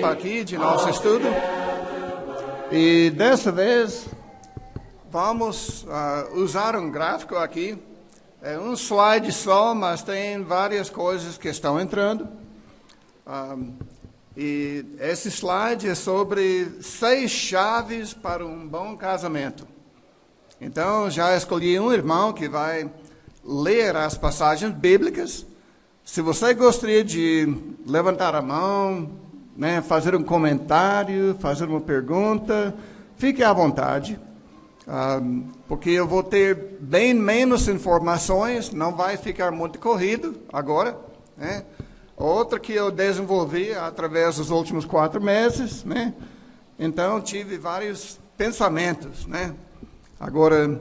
Aqui de nosso estudo, e dessa vez vamos usar um gráfico aqui. É um slide só, mas tem várias coisas que estão entrando. E esse slide é sobre 6 chaves para um bom casamento. Então, já escolhi um irmão que vai ler as passagens bíblicas. Se você gostaria de levantar a mão, né, fazer um comentário, fazer uma pergunta, fique à vontade, porque eu vou ter bem menos informações, não vai ficar muito corrido agora, né? Outra que eu desenvolvi através dos últimos 4 meses, né? Então tive vários pensamentos, né? Agora,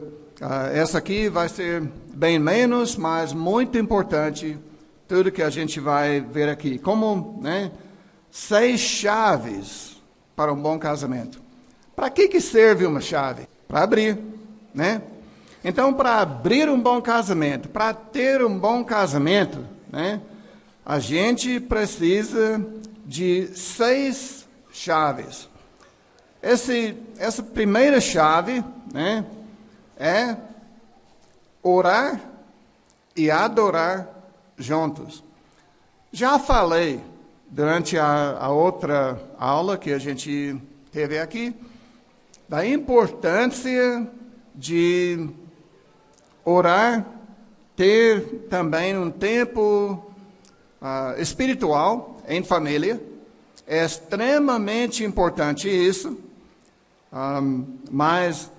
essa aqui vai ser bem menos, mas muito importante, tudo que a gente vai ver aqui. Como, né? 6 chaves para um bom casamento. Para que serve uma chave? Para abrir, né? Então, para abrir um bom casamento, para ter um bom casamento, né? A gente precisa de 6 chaves. Essa primeira chave, né, é orar e adorar juntos. Já falei durante a outra aula que a gente teve aqui, da importância de orar, ter também um tempo espiritual em família. É extremamente importante isso, mas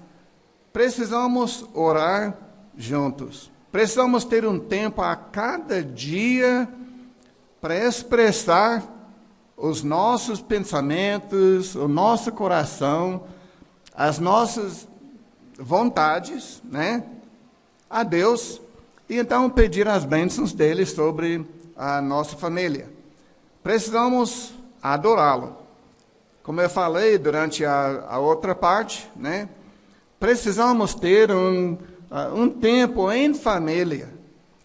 precisamos orar juntos. Precisamos ter um tempo a cada dia para expressar os nossos pensamentos, o nosso coração, as nossas vontades, né, a Deus, e então pedir as bênçãos dele sobre a nossa família. Precisamos adorá-lo. Como eu falei durante a outra parte, né, precisamos ter um tempo em família,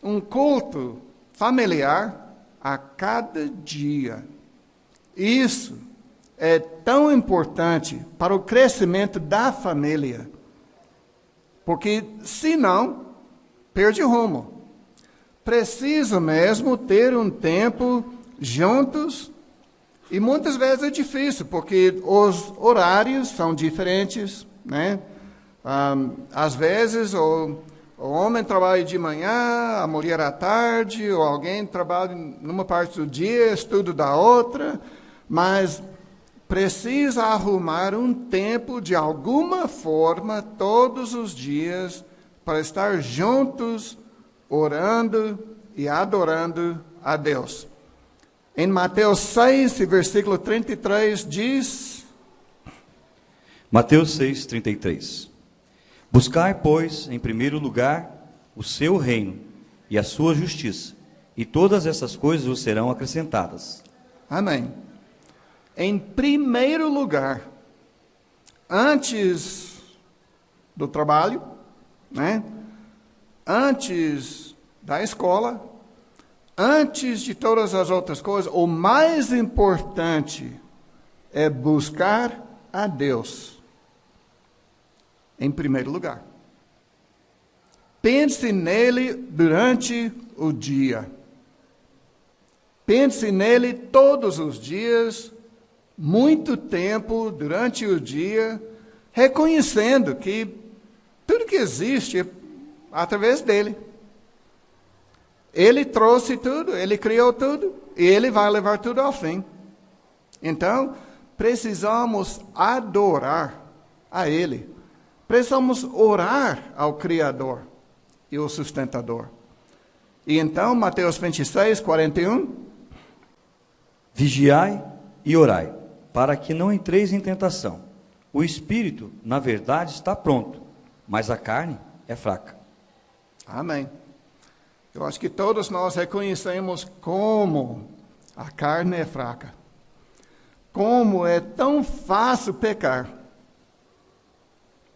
um culto familiar a cada dia. Isso é tão importante para o crescimento da família, porque senão perde o rumo. Precisa mesmo ter um tempo juntos, e muitas vezes é difícil, porque os horários são diferentes, né? Às vezes o homem trabalha de manhã, a mulher à tarde, ou alguém trabalha numa parte do dia, estuda da outra, mas precisa arrumar um tempo de alguma forma todos os dias para estar juntos, orando e adorando a Deus. Em Mateus 6, versículo 33, diz... Mateus 6, 33. Buscai, pois, em primeiro lugar, o seu reino e a sua justiça, e todas essas coisas vos serão acrescentadas. Amém. Em primeiro lugar, antes do trabalho, né? Antes da escola, antes de todas as outras coisas, o mais importante é buscar a Deus em primeiro lugar. Pense nele durante o dia. Pense nele todos os dias, muito tempo durante o dia, reconhecendo que tudo que existe é através dele. Ele trouxe tudo, ele criou tudo, e ele vai levar tudo ao fim. Então, precisamos adorar a ele. Precisamos orar ao Criador e o Sustentador. E então, Mateus 26, 41. Vigiai e orai, para que não entreis em tentação. O espírito, na verdade, está pronto, mas a carne é fraca. Amém. Eu acho que todos nós reconhecemos como a carne é fraca. como é tão fácil pecar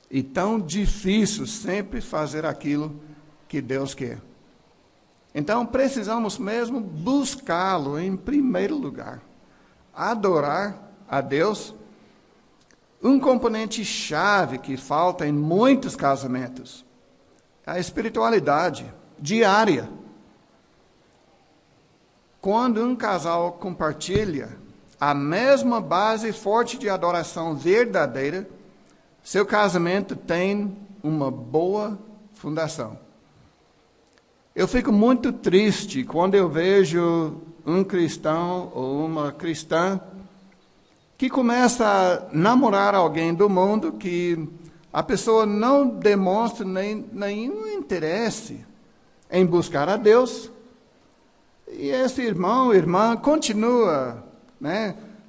e tão difícil sempre fazer aquilo que Deus quer. Então, precisamos mesmo buscá-lo em primeiro lugar. Adorar a Deus, um componente chave que falta em muitos casamentos, é a espiritualidade diária. Quando um casal compartilha a mesma base forte de adoração verdadeira, seu casamento tem uma boa fundação. Eu fico muito triste quando eu vejo um cristão ou uma cristã que começa a namorar alguém do mundo que a pessoa não demonstra nenhum interesse em buscar a Deus. E esse irmão, irmã, continua,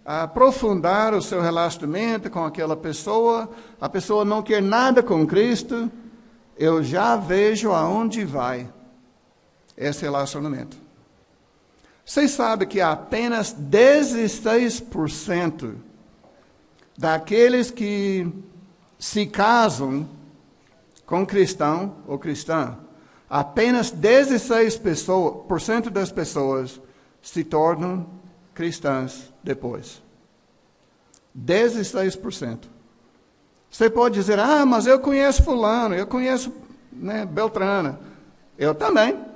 a aprofundar o seu relacionamento com aquela pessoa. A pessoa não quer nada com Cristo. Eu já vejo aonde vai esse relacionamento. Vocês sabem que apenas 16% daqueles que se casam com cristão ou cristã, apenas 16% das pessoas se tornam cristãs depois. 16%. Você pode dizer, mas eu conheço fulano, eu conheço Beltrana. Eu também.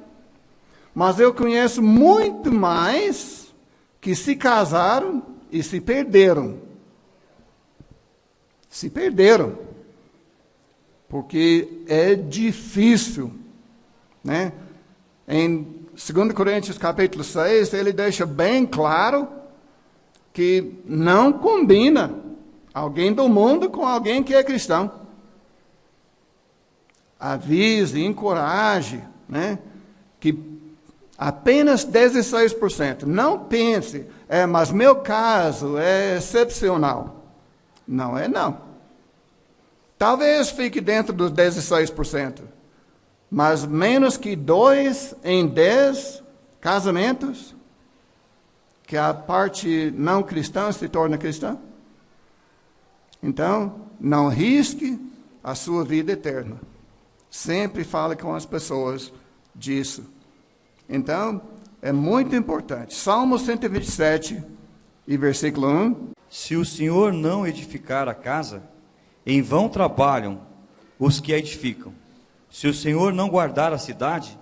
Mas eu conheço muito mais que se casaram e se perderam. Se perderam. Porque é difícil. Em 2 Coríntios capítulo 6, ele deixa bem claro que não combina alguém do mundo com alguém que é cristão. Avise, encoraje, que apenas 16%. Não pense, mas meu caso é excepcional. Não é não. Talvez fique dentro dos 16%. Mas menos que 2 em 10 casamentos, que a parte não cristã se torna cristã. Então, não risque a sua vida eterna. Sempre fale com as pessoas disso. Então, é muito importante. Salmo 127 e versículo 1. Se o Senhor não edificar a casa, em vão trabalham os que a edificam. Se o Senhor não guardar a cidade,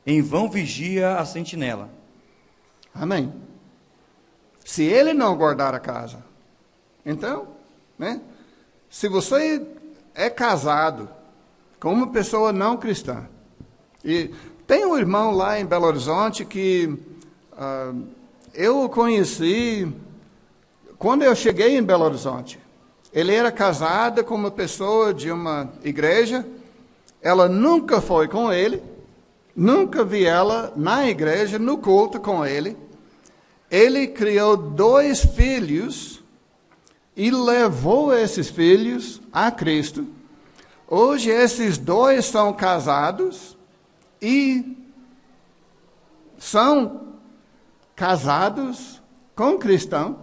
em vão vigia a sentinela. Amém. Se ele não guardar a casa, então, se você é casado com uma pessoa não cristã, e tem um irmão lá em Belo Horizonte que eu o conheci quando eu cheguei em Belo Horizonte. Ele era casado com uma pessoa de uma igreja. Ela nunca foi com ele. Nunca vi ela na igreja, no culto com ele. Ele criou 2 filhos e levou esses filhos a Cristo. Hoje esses 2 são casados e são casados com cristão.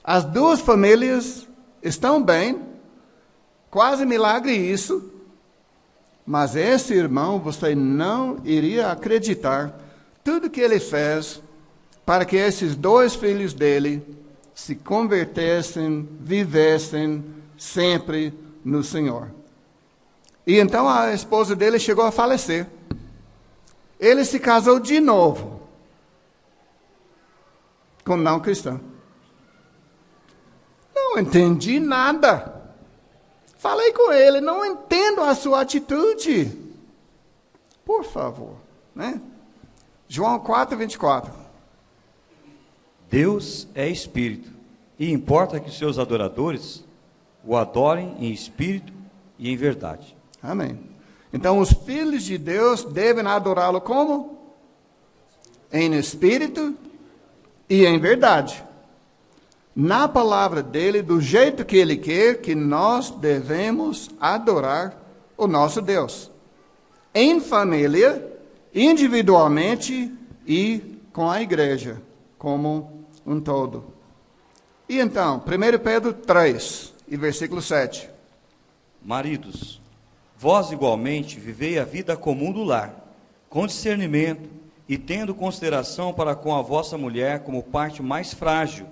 As 2 famílias estão bem, quase milagre isso. Mas esse irmão, você não iria acreditar tudo que ele fez para que esses 2 filhos dele se convertessem, vivessem sempre no Senhor. E então a esposa dele chegou a falecer. Ele se casou de novo com não cristão. Não entendi nada. Falei com ele, não entendo a sua atitude. Por favor, João 4:24. Deus é espírito, e importa que seus adoradores o adorem em espírito e em verdade. Amém. Então, os filhos de Deus devem adorá-lo como? Em espírito e em verdade. Na palavra dele, do jeito que ele quer que nós devemos adorar o nosso Deus. Em família, individualmente e com a igreja como um todo. E então, 1 Pedro 3, e versículo 7. Maridos, vós igualmente vivei a vida comum do lar, com discernimento e tendo consideração para com a vossa mulher como parte mais frágil,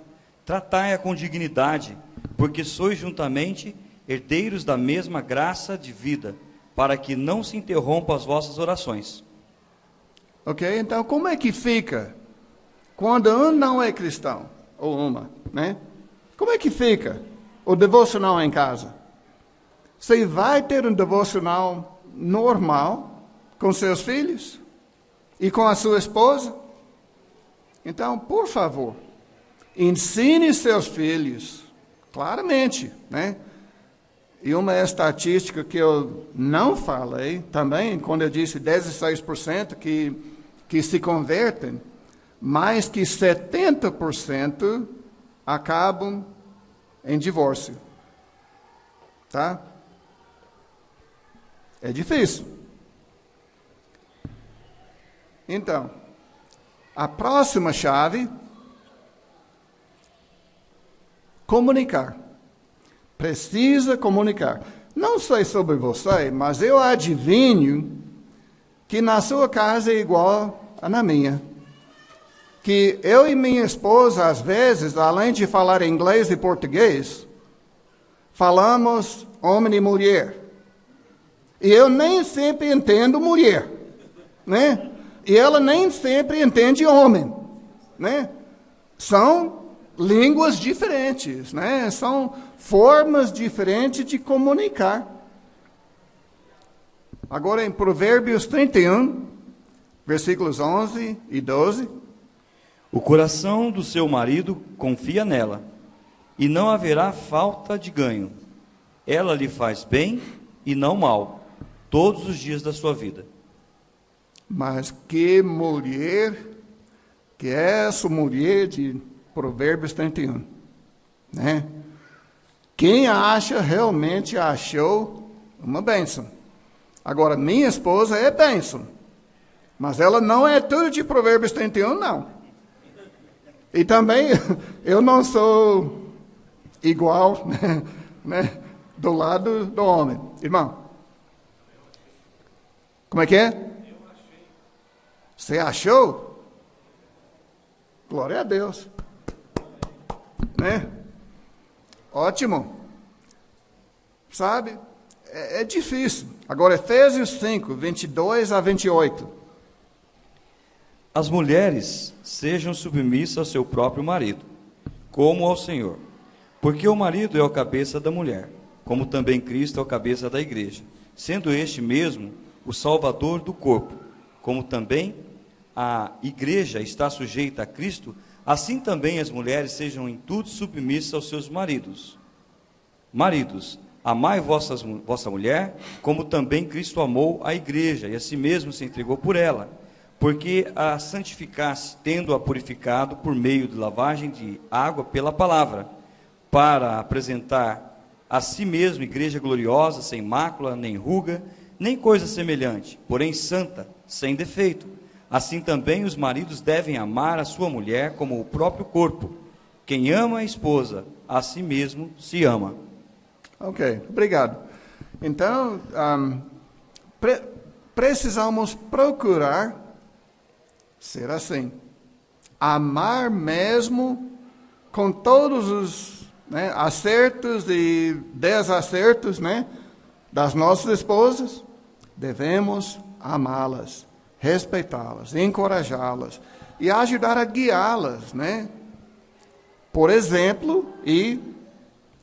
tratai-a com dignidade, porque sois juntamente herdeiros da mesma graça de vida, para que não se interrompam as vossas orações. Ok? Então, como é que fica quando um não é cristão, ou uma, né? Como é que fica o devocional em casa? Você vai ter um devocional normal com seus filhos e com a sua esposa? Então, por favor, ensine seus filhos, claramente, né? E uma estatística que eu não falei também, quando eu disse 16% que se convertem, mais que 70% acabam em divórcio. Tá? É difícil. Então, a próxima chave, comunicar. Precisa comunicar. Não sei sobre você, mas eu adivinho que na sua casa é igual a na minha. Que eu e minha esposa, às vezes, além de falar inglês e português, falamos homem e mulher. E eu nem sempre entendo mulher, né? E ela nem sempre entende homem, né? São línguas diferentes, né? São formas diferentes de comunicar. Agora em Provérbios 31, versículos 11 e 12. O coração do seu marido confia nela, e não haverá falta de ganho. Ela lhe faz bem e não mal, todos os dias da sua vida. Mas que mulher, que é essa mulher de Provérbios 31, né? Quem acha, realmente achou uma bênção. Agora, minha esposa é bênção, mas ela não é tudo de Provérbios 31, não. E também, eu não sou igual, né, do lado do homem. Irmão, como é que é? Você achou? Glória a Deus. Né? Ótimo. Sabe? É difícil. Agora, Efésios 5, 22 a 28. As mulheres sejam submissas ao seu próprio marido, como ao Senhor. Porque o marido é o cabeça da mulher, como também Cristo é o cabeça da igreja, sendo este mesmo o salvador do corpo, como também a igreja está sujeita a Cristo, assim também as mulheres sejam em tudo submissas aos seus maridos. Maridos, amai vossa mulher, como também Cristo amou a igreja, e a si mesmo se entregou por ela, porque a santificasse, tendo-a purificado por meio de lavagem de água pela palavra, para apresentar a si mesmo igreja gloriosa, sem mácula, nem ruga, nem coisa semelhante, porém santa, sem defeito. Assim também os maridos devem amar a sua mulher como o próprio corpo. Quem ama a esposa, a si mesmo se ama. Ok, obrigado. Então, precisamos procurar ser assim. Amar mesmo com todos os acertos e desacertos, das nossas esposas. Devemos amá-las, respeitá-las, encorajá-las e ajudar a guiá-las, por exemplo e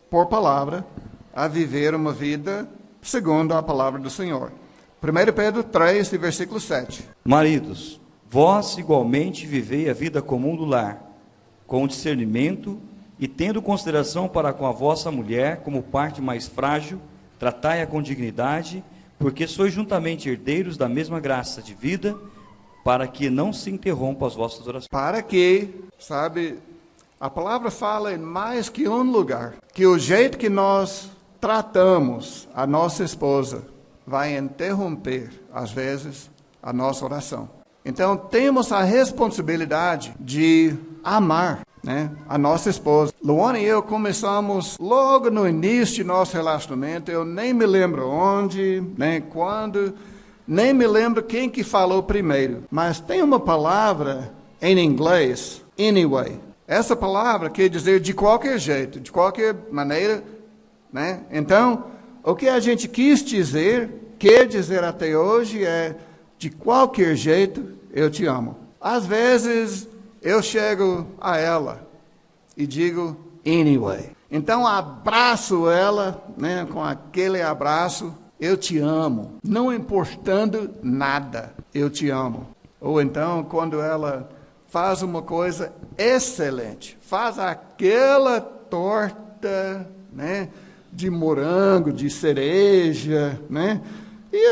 por palavra, a viver uma vida segundo a palavra do Senhor. 1 Pedro 3, versículo 7. Maridos, vós igualmente vivei a vida comum do lar, com discernimento e tendo consideração para com a vossa mulher como parte mais frágil, tratai-a com dignidade, porque sois juntamente herdeiros da mesma graça de vida, para que não se interrompam as vossas orações. Para que, a palavra fala em mais que um lugar, que o jeito que nós tratamos a nossa esposa vai interromper, às vezes, a nossa oração. Então, temos a responsabilidade de amar, né? A nossa esposa. Luana e eu começamos logo no início de nosso relacionamento. Eu nem me lembro onde, nem quando, nem me lembro quem que falou primeiro. Mas tem uma palavra em inglês, anyway. Essa palavra quer dizer de qualquer jeito, de qualquer maneira, né? Então, o que a gente quer dizer até hoje é, de qualquer jeito, eu te amo. Às vezes, eu chego a ela e digo, anyway. Então, abraço ela, né, com aquele abraço, eu te amo. Não importando nada, eu te amo. Ou então, quando ela faz uma coisa excelente, faz aquela torta, né, de morango, de cereja, né, e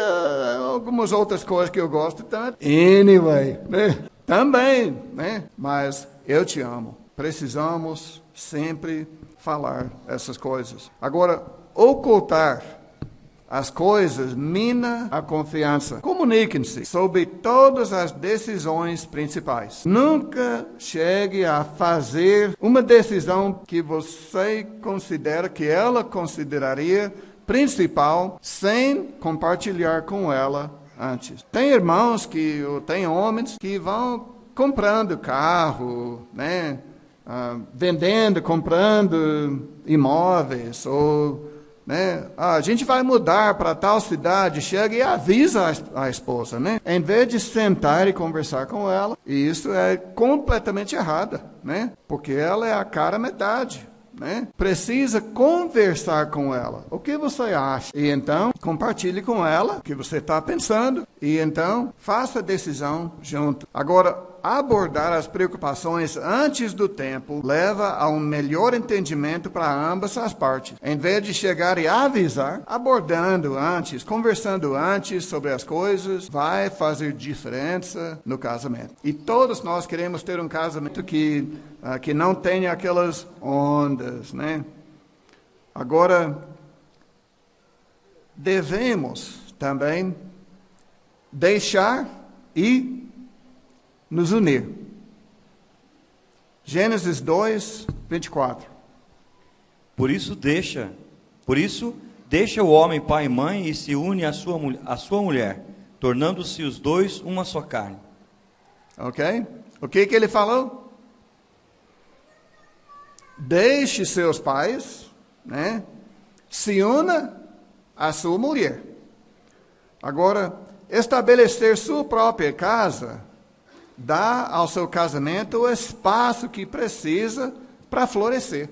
algumas outras coisas que eu gosto tanto. Anyway, né, também, né, mas eu te amo. Precisamos sempre falar essas coisas. Agora, ocultar as coisas mina a confiança. Comuniquem-se sobre todas as decisões principais. Nunca chegue a fazer uma decisão que você considera, que ela consideraria principal, sem compartilhar com ela antes. Tem irmãos tem homens que vão comprando carro, né? Vendendo, comprando imóveis, ou, né? A gente vai mudar para tal cidade, chega e avisa a esposa, né? Em vez de sentar e conversar com ela, e isso é completamente errado, né? Porque ela é a cara metade, né? Precisa conversar com ela. O que você acha? E então, compartilhe com ela o que você está pensando, e então, faça a decisão junto. Agora, abordar as preocupações antes do tempo leva a um melhor entendimento para ambas as partes. Em vez de chegar e avisar, abordando antes, conversando antes sobre as coisas, vai fazer diferença no casamento. E todos nós queremos ter um casamento que não tenha aquelas ondas, né? Agora, devemos também deixar e nos unir. Gênesis 2, 24. Por isso deixa o homem pai e mãe e se une à sua mulher, tornando-se os dois uma só carne. Ok? O que ele falou? Deixe seus pais, né? Se una à sua mulher. Agora, estabelecer sua própria casa dá ao seu casamento o espaço que precisa para florescer.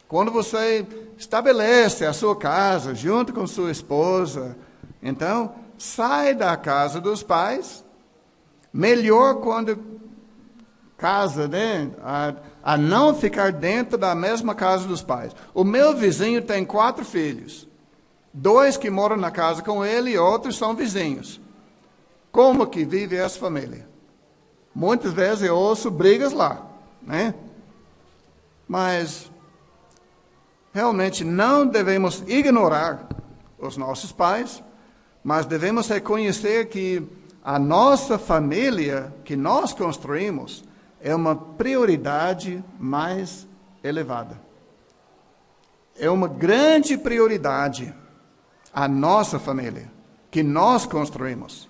Quando você estabelece a sua casa junto com sua esposa, então sai da casa dos pais. Melhor quando casa, né? A não ficar dentro da mesma casa dos pais. O meu vizinho tem 4 filhos. 2 que moram na casa com ele e outros são vizinhos. Como que vive essa família? Muitas vezes eu ouço brigas lá, né? Mas realmente não devemos ignorar os nossos pais, mas devemos reconhecer que a nossa família que nós construímos é uma prioridade mais elevada. É uma grande prioridade a nossa família que nós construímos.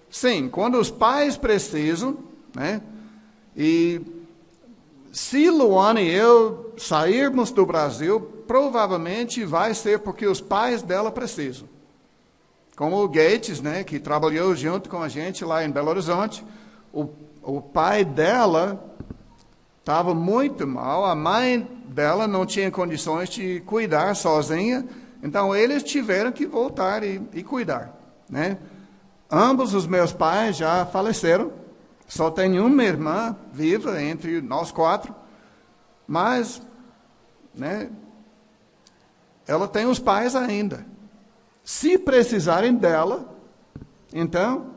Sim, quando os pais precisam, né? E se Luana e eu sairmos do Brasil, provavelmente vai ser porque os pais dela precisam. Como o Gates, né, que trabalhou junto com a gente lá em Belo Horizonte, o pai dela estava muito mal, a mãe dela não tinha condições de cuidar sozinha, então eles tiveram que voltar e cuidar, né? Ambos os meus pais já faleceram, só tenho uma irmã viva entre nós 4, mas, né, ela tem os pais ainda. Se precisarem dela, então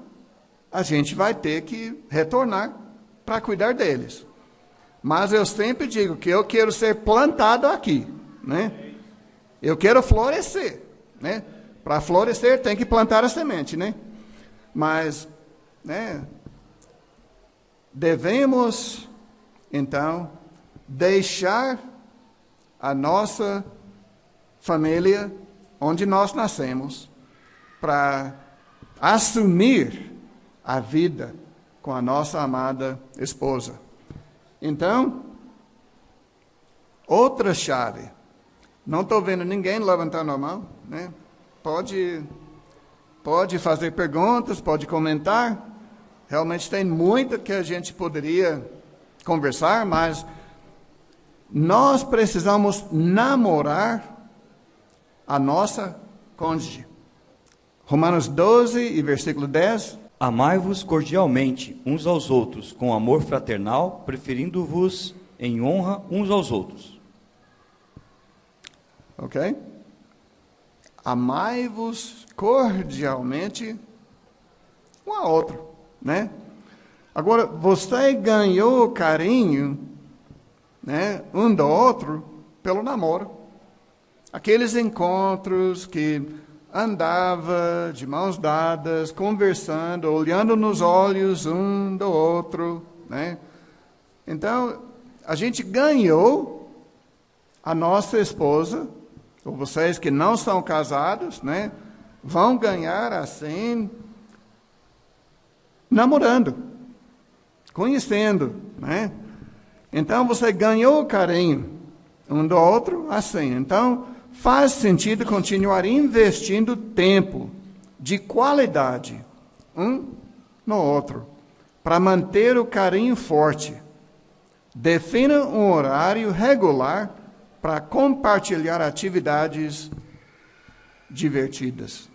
a gente vai ter que retornar para cuidar deles. Mas eu sempre digo que eu quero ser plantado aqui, né? Eu quero florescer, né? Para florescer tem que plantar a semente, né? Mas, né, devemos Então, deixar a nossa família, onde nós nascemos, para assumir a vida com a nossa amada esposa. Então, outra chave. Não estou vendo ninguém levantando a mão, né? Pode fazer perguntas, pode comentar. Realmente tem muito que a gente poderia conversar, mas nós precisamos namorar a nossa cônjuge. Romanos 12 e versículo 10. Amai-vos cordialmente uns aos outros, com amor fraternal, preferindo-vos em honra uns aos outros. Ok? Amai-vos cordialmente um ao outro, né? Agora, você ganhou carinho, né, um do outro pelo namoro. Aqueles encontros que andava de mãos dadas, conversando, olhando nos olhos um do outro, né? Então, a gente ganhou a nossa esposa, ou vocês que não são casados, né, vão ganhar assim, namorando, conhecendo, né? Então, você ganhou o carinho um do outro assim. Então, faz sentido continuar investindo tempo de qualidade um no outro, para manter o carinho forte. Defina um horário regular para compartilhar atividades divertidas.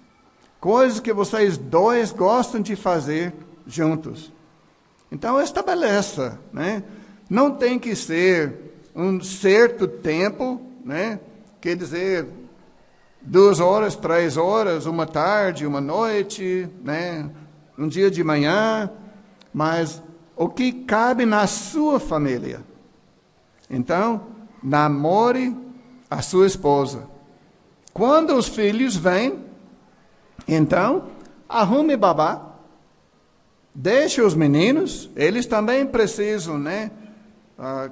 Coisas que vocês dois gostam de fazer juntos. Então, estabeleça, né? Não tem que ser um certo tempo, né? Quer dizer, 2 horas, 3 horas, uma tarde, uma noite, né? Um dia de manhã, mas o que cabe na sua família. Então, namore a sua esposa. Quando os filhos vêm, então, arrume babá. Deixe os meninos, eles também precisam, né?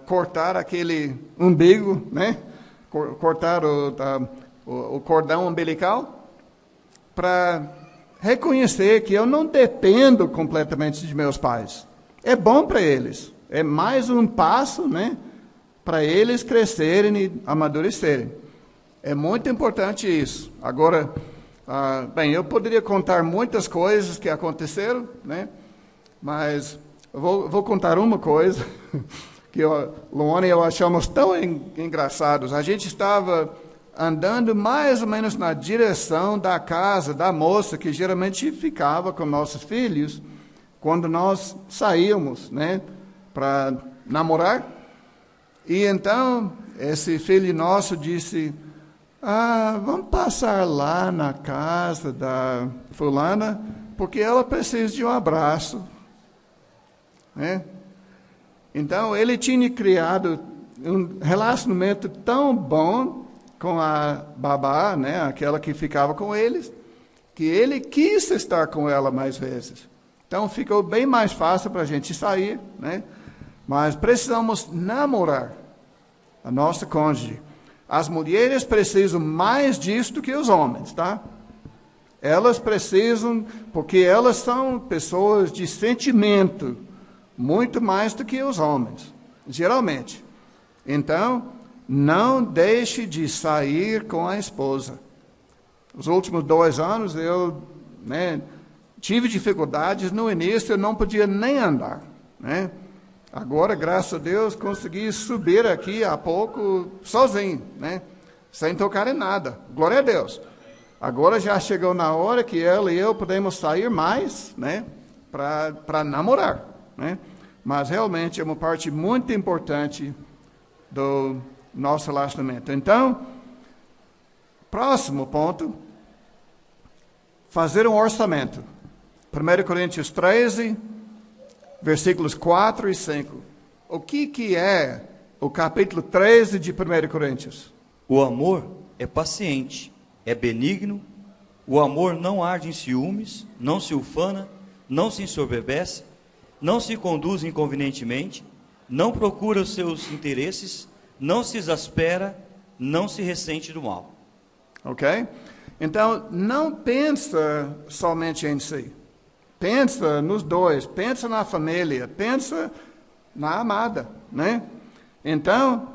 Cortar aquele umbigo, né? Cortar o cordão umbilical, para reconhecer que eu não dependo completamente de meus pais. É bom para eles. É mais um passo, né, para eles crescerem e amadurecerem. É muito importante isso. Agora, bem, eu poderia contar muitas coisas que aconteceram, né, mas eu vou contar uma coisa que Luana e eu achamos tão engraçados. A gente estava andando mais ou menos na direção da casa da moça que geralmente ficava com nossos filhos quando nós saíamos, né, para namorar. E então esse filho nosso disse: vamos passar lá na casa da fulana porque ela precisa de um abraço, né? Então ele tinha criado um relacionamento tão bom com a babá, né, aquela que ficava com eles, que ele quis estar com ela mais vezes. Então ficou bem mais fácil para a gente sair, né? Mas precisamos namorar a nossa cônjuge. As mulheres precisam mais disso do que os homens, tá? Elas precisam, porque elas são pessoas de sentimento, muito mais do que os homens, geralmente. Então, não deixe de sair com a esposa. Os últimos 2 anos eu, né, tive dificuldades. No início eu não podia nem andar, né? Agora, graças a Deus, consegui subir aqui há pouco sozinho, né? Sem tocar em nada. Glória a Deus. Agora já chegou na hora que ela e eu podemos sair mais, né, para namorar, né? Mas realmente é uma parte muito importante do nosso relacionamento. Então, próximo ponto, fazer um orçamento. 1 Coríntios 13, versículos 4 e 5. O que é o capítulo 13 de 1 Coríntios? O amor é paciente, é benigno, o amor não arde em ciúmes, não se ufana, não se ensoberbece, não se conduz inconvenientemente, não procura os seus interesses, não se exaspera, não se ressente do mal. Ok? Então, não pensa somente em si. Pensa nos dois, pensa na família, pensa na amada, né? Então,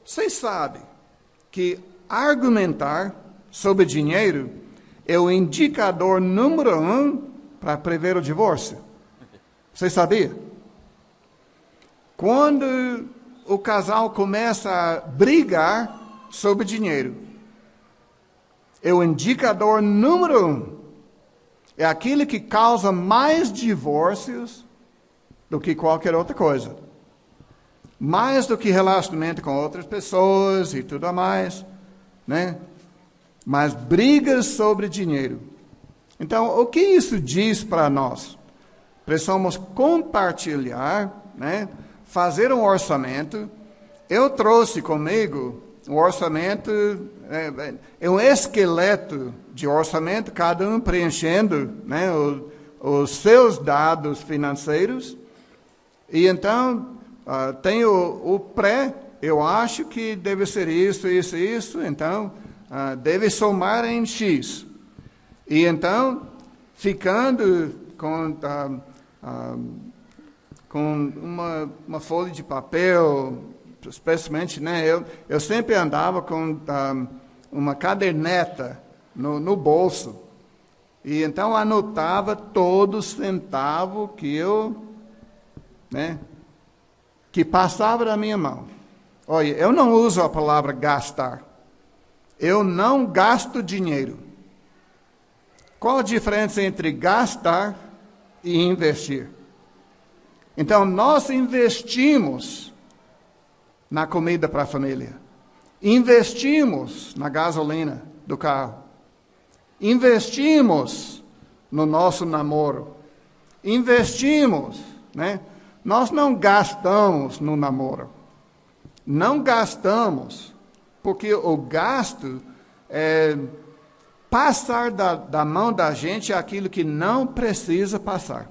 você sabe que argumentar sobre dinheiro é o indicador número 1 para prever o divórcio. Você sabia? Quando o casal começa a brigar sobre dinheiro, é o indicador número 1. É aquilo que causa mais divórcios do que qualquer outra coisa. Mais do que relacionamento com outras pessoas e tudo mais, né? Mas brigas sobre dinheiro. Então, o que isso diz para nós? Precisamos compartilhar, né? Fazer um orçamento. Eu trouxe comigo um orçamento, é um esqueleto de orçamento, cada um preenchendo, né, os seus dados financeiros. E então, tem o pré, eu acho que deve ser isso, isso, isso, então, deve somar em X. E então, ficando com uma folha de papel, especialmente, né, eu sempre andava com uma caderneta no bolso. E então anotava todo centavo que que passava da minha mão. Olha, eu não uso a palavra gastar. Eu não gasto dinheiro. Qual a diferença entre gastar e investir? Então, nós investimos na comida para a família. Investimos na gasolina do carro. Investimos no nosso namoro. Investimos, né? Nós não gastamos no namoro. Não gastamos, porque o gasto é passar da mão da gente aquilo que não precisa passar.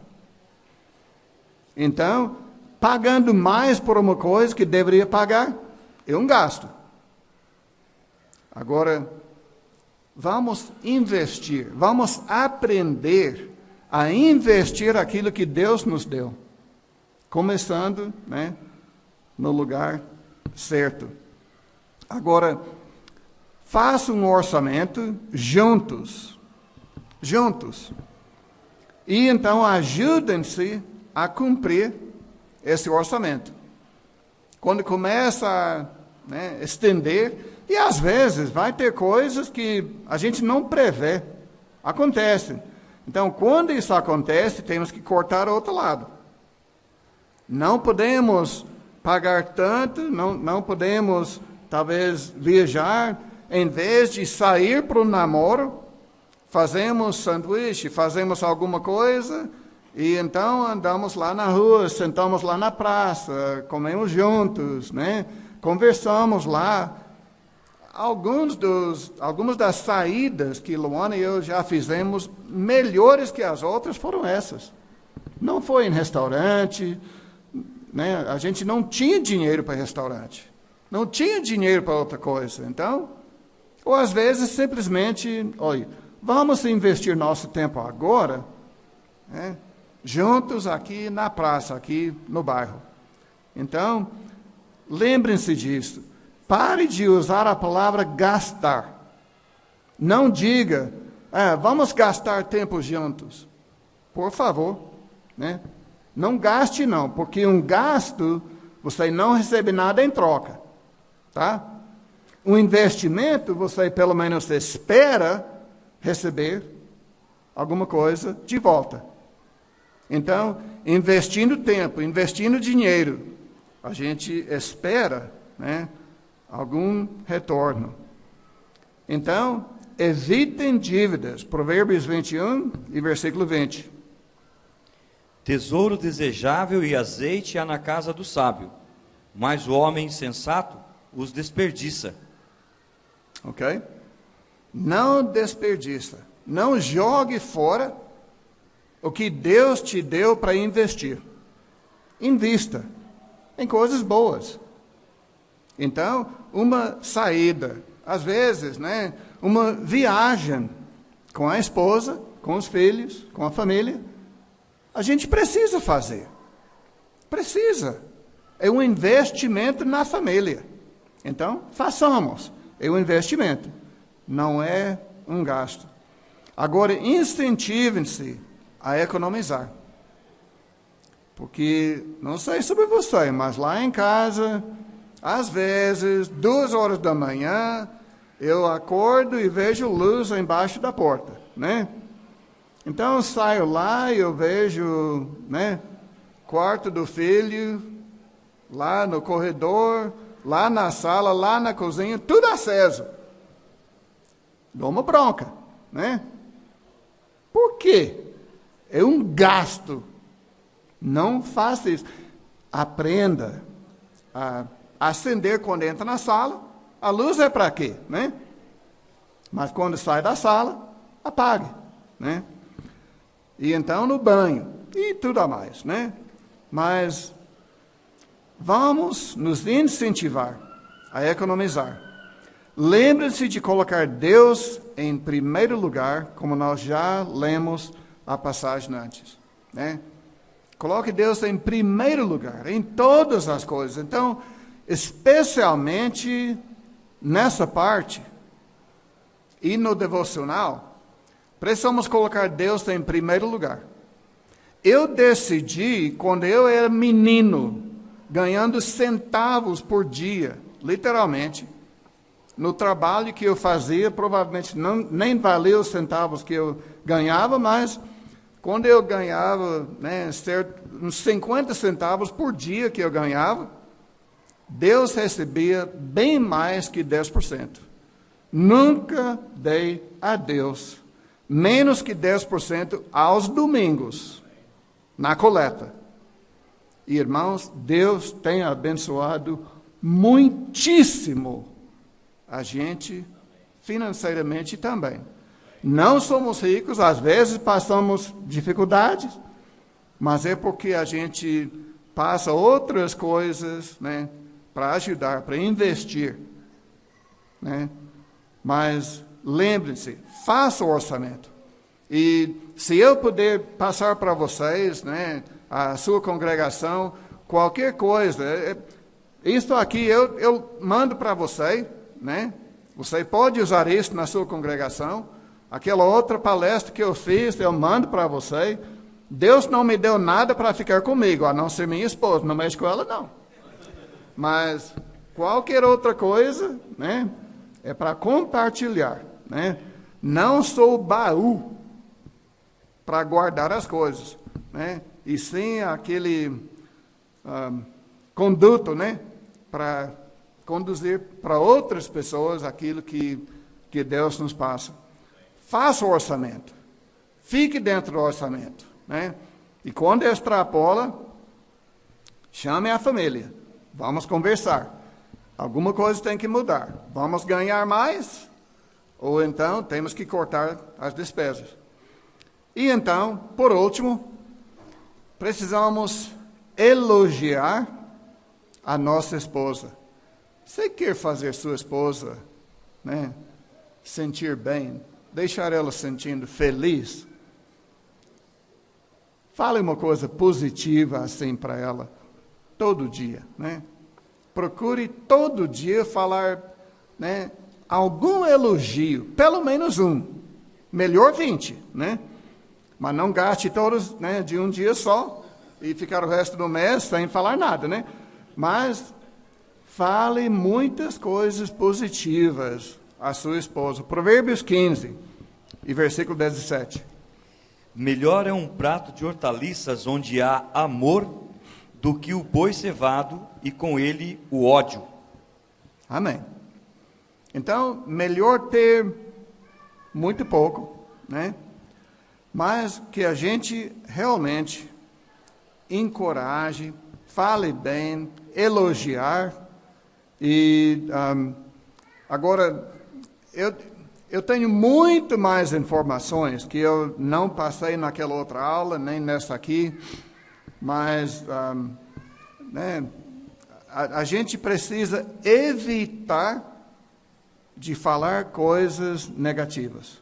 Então, pagando mais por uma coisa que deveria pagar, é um gasto. Agora, vamos investir, vamos aprender a investir aquilo que Deus nos deu. Começando, né, no lugar certo. Agora, faça um orçamento juntos. Juntos. E então ajudem-se a cumprir esse orçamento. Quando começa a estender, e às vezes vai ter coisas que a gente não prevê. Acontece. Então, quando isso acontece, temos que cortar o outro lado. Não podemos pagar tanto, não podemos, talvez, viajar. Em vez de sair para o namoro, fazemos sanduíche, fazemos alguma coisa, e então andamos lá na rua, sentamos lá na praça, comemos juntos, né? Conversamos lá. Algumas das saídas que Luana e eu já fizemos, melhores que as outras, foram essas. Não foi em restaurante, né? A gente não tinha dinheiro para restaurante, não tinha dinheiro para outra coisa. Então, ou às vezes simplesmente, olha, vamos investir nosso tempo agora, né, juntos aqui na praça, aqui no bairro. Então, lembrem-se disso. Pare de usar a palavra gastar. Não diga, vamos gastar tempo juntos. Por favor, né? Não gaste não, porque um gasto, você não recebe nada em troca. Tá? Um investimento, você pelo menos espera receber alguma coisa de volta. Então, investindo tempo, investindo dinheiro, a gente espera, né, algum retorno. Então, evitem dívidas. Provérbios 21 e versículo 20. Tesouro desejável e azeite há na casa do sábio, mas o homem insensato os desperdiça. Ok? Não desperdiça. Não jogue fora o que Deus te deu para investir. invista em coisas boas. Então, uma saída, às vezes, né, uma viagem com a esposa, com os filhos, com a família, a gente precisa fazer. Precisa. É um investimento na família. Então, façamos. É um investimento. Não é um gasto. Agora, incentivem-se a economizar. Porque, não sei sobre você, mas lá em casa, às vezes, 2 horas da manhã, eu acordo e vejo luz embaixo da porta, né? Então, eu saio lá e eu vejo, né, quarto do filho, lá no corredor, lá na sala, lá na cozinha, tudo aceso. Dou uma bronca, né? Por quê? É um gasto. Não faça isso. Aprenda a acender quando entra na sala. A luz é para quê, né? Mas quando sai da sala, apague, né? E então no banho e tudo a mais, né? Mas vamos nos incentivar a economizar. Lembre-se de colocar Deus em primeiro lugar, como nós já lemos a passagem antes, né? Coloque Deus em primeiro lugar, em todas as coisas. Então, especialmente nessa parte, e no devocional, precisamos colocar Deus em primeiro lugar. Eu decidi, quando eu era menino, ganhando centavos por dia, literalmente, no trabalho que eu fazia, provavelmente nem valia os centavos que eu ganhava, mas quando eu ganhava, né, uns 50 centavos por dia que eu ganhava, Deus recebia bem mais que 10%. Nunca dei a Deus menos que 10% aos domingos, na coleta. E, irmãos, Deus tem abençoado muitíssimo a gente financeiramente também. Não somos ricos, às vezes passamos dificuldades, mas é porque a gente passa outras coisas, né, para ajudar, para investir, né? Mas lembrem-se, faça o orçamento. E se eu puder passar para vocês, né, a sua congregação, qualquer coisa, isso aqui eu mando para você, né? Você pode usar isso na sua congregação. Aquela outra palestra que eu fiz, eu mando para você. Deus não me deu nada para ficar comigo, a não ser minha esposa. Não mexe com ela, não. Mas qualquer outra coisa, né, é para compartilhar, né? Não sou baú para guardar as coisas, né? E sim aquele conduto, né, para conduzir para outras pessoas aquilo que Deus nos passa. Faça o orçamento. Fique dentro do orçamento, né? E quando extrapola, chame a família. Vamos conversar. Alguma coisa tem que mudar. Vamos ganhar mais? Ou então temos que cortar as despesas. E então, por último, precisamos elogiar a nossa esposa. Você quer fazer sua esposa, né, sentir bem? Deixar ela sentindo feliz? Fale uma coisa positiva assim para ela, todo dia, né? Procure todo dia falar, né, algum elogio, pelo menos um, melhor 20, né? Mas não gaste todos, né, de um dia só e ficar o resto do mês sem falar nada, né? Mas fale muitas coisas positivas a sua esposa. Provérbios 15, e versículo 17. Melhor é um prato de hortaliças onde há amor do que o boi cevado e com ele o ódio. Amém. Então, melhor ter muito pouco, né? Mas que a gente realmente encoraje, fale bem, elogiar. E agora, eu tenho muito mais informações que eu não passei naquela outra aula, nem nessa aqui, mas né, a gente precisa evitar de falar coisas negativas.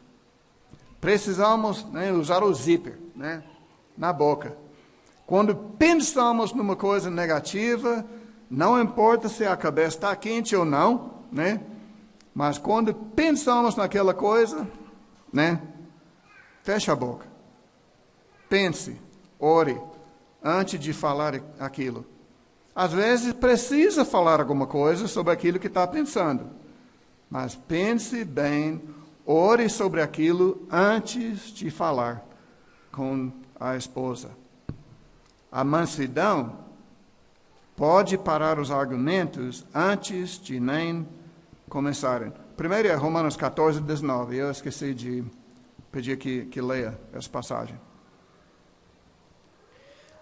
Precisamos, né, usar o zíper, né, na boca. Quando pensamos numa coisa negativa, não importa se a cabeça está quente ou não, né, mas quando pensamos naquela coisa, né, fecha a boca. Pense, ore, antes de falar aquilo. Às vezes precisa falar alguma coisa sobre aquilo que está pensando. Mas pense bem, ore sobre aquilo antes de falar com a esposa. A mansidão pode parar os argumentos antes de nem começarem. Primeiro é Romanos 14, 19. Eu esqueci de pedir que leia essa passagem.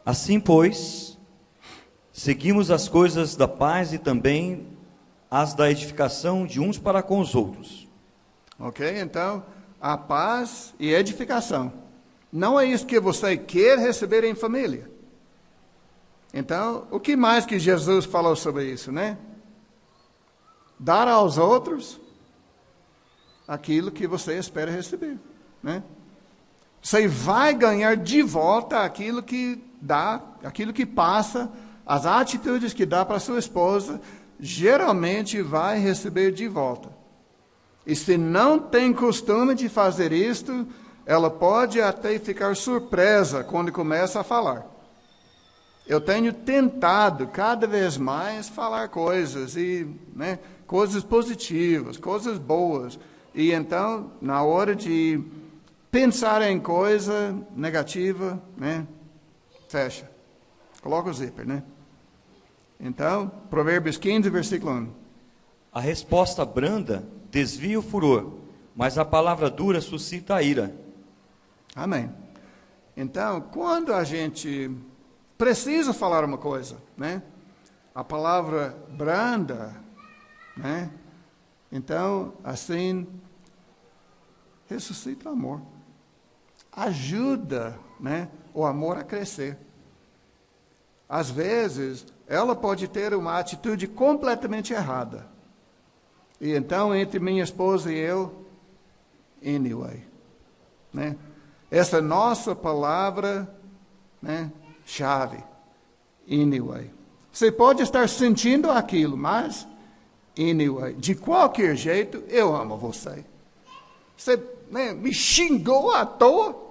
Assim, pois, seguimos as coisas da paz e também as da edificação de uns para com os outros. Ok? Então, a paz e edificação. Não é isso que você quer receber em família. Então, o que mais que Jesus falou sobre isso, né? Dar aos outros aquilo que você espera receber, né? Você vai ganhar de volta aquilo que dá, aquilo que passa, as atitudes que dá para sua esposa, geralmente vai receber de volta. E se não tem costume de fazer isto, ela pode até ficar surpresa quando começa a falar. Eu tenho tentado cada vez mais falar coisas, e, né, coisas positivas, coisas boas. E então, na hora de pensar em coisa negativa, né, fecha. Coloca o zíper, né? Então, Provérbios 15, versículo 1. A resposta branda desvia o furor, mas a palavra dura suscita a ira. Amém. Então, quando a gente precisa falar uma coisa, né? A palavra branda, né? Então, assim, ressuscita o amor. Ajuda, né, o amor a crescer. Às vezes, ela pode ter uma atitude completamente errada. E então, entre minha esposa e eu, anyway, né? Essa nossa palavra, né, chave, anyway. Você pode estar sentindo aquilo, mas, anyway, de qualquer jeito, eu amo você. Você, né, me xingou à toa,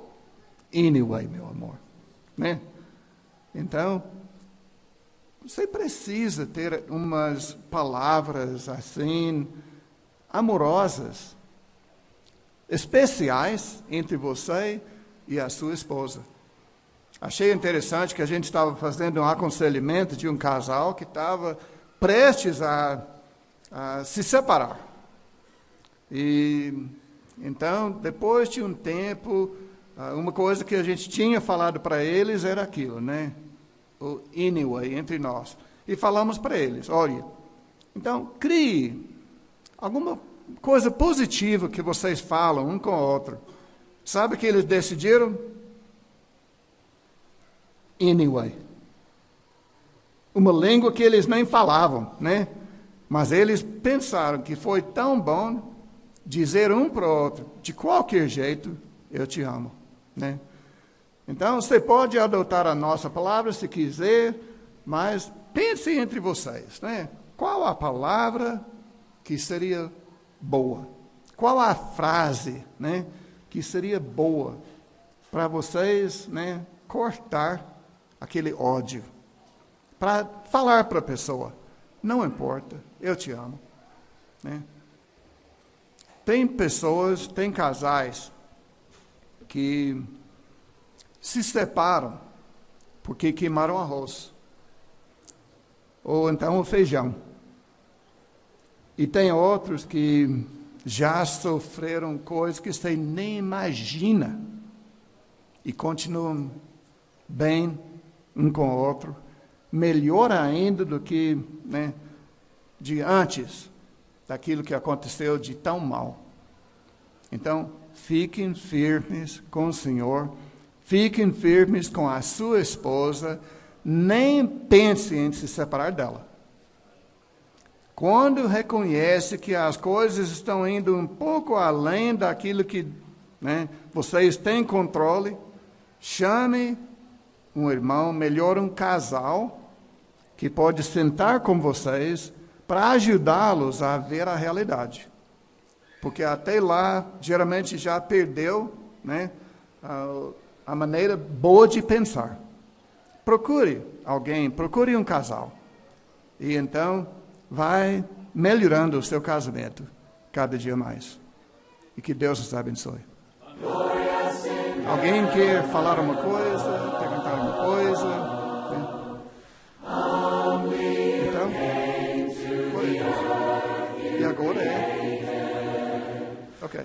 anyway, meu amor, né? Então, você precisa ter umas palavras assim, amorosas, especiais entre você e a sua esposa. Achei interessante que a gente estava fazendo um aconselhamento de um casal que estava prestes a se separar. E então, depois de um tempo, uma coisa que a gente tinha falado para eles era aquilo, né? O anyway, entre nós. E falamos para eles, olha, então, crie alguma coisa positiva que vocês falam um com o outro. Sabe o que eles decidiram? Anyway. Uma língua que eles nem falavam, né? Mas eles pensaram que foi tão bom dizer um para o outro, de qualquer jeito, eu te amo, né? Então, você pode adotar a nossa palavra se quiser, mas pense entre vocês, né? Qual a palavra que seria boa? Qual a frase, né, que seria boa para vocês, né, cortar aquele ódio? Para falar para a pessoa, não importa, eu te amo, né? Tem pessoas, tem casais que se separam porque queimaram arroz, ou então o feijão. E tem outros que já sofreram coisas que você nem imagina e continuam bem um com o outro, melhor ainda do que, né, de antes daquilo que aconteceu de tão mal. Então, fiquem firmes com o Senhor, fiquem firmes com a sua esposa, nem pense em se separar dela. Quando reconhece que as coisas estão indo um pouco além daquilo que, né, vocês têm controle, chame um irmão, melhor um casal, que pode sentar com vocês para ajudá-los a ver a realidade. Porque até lá, geralmente já perdeu, né, a maneira boa de pensar. Procure alguém, procure um casal. E então, vai melhorando o seu casamento cada dia mais. E que Deus nos abençoe. Alguém quer falar uma coisa, perguntar uma coisa? Então, glória a Deus. E agora é? Ok.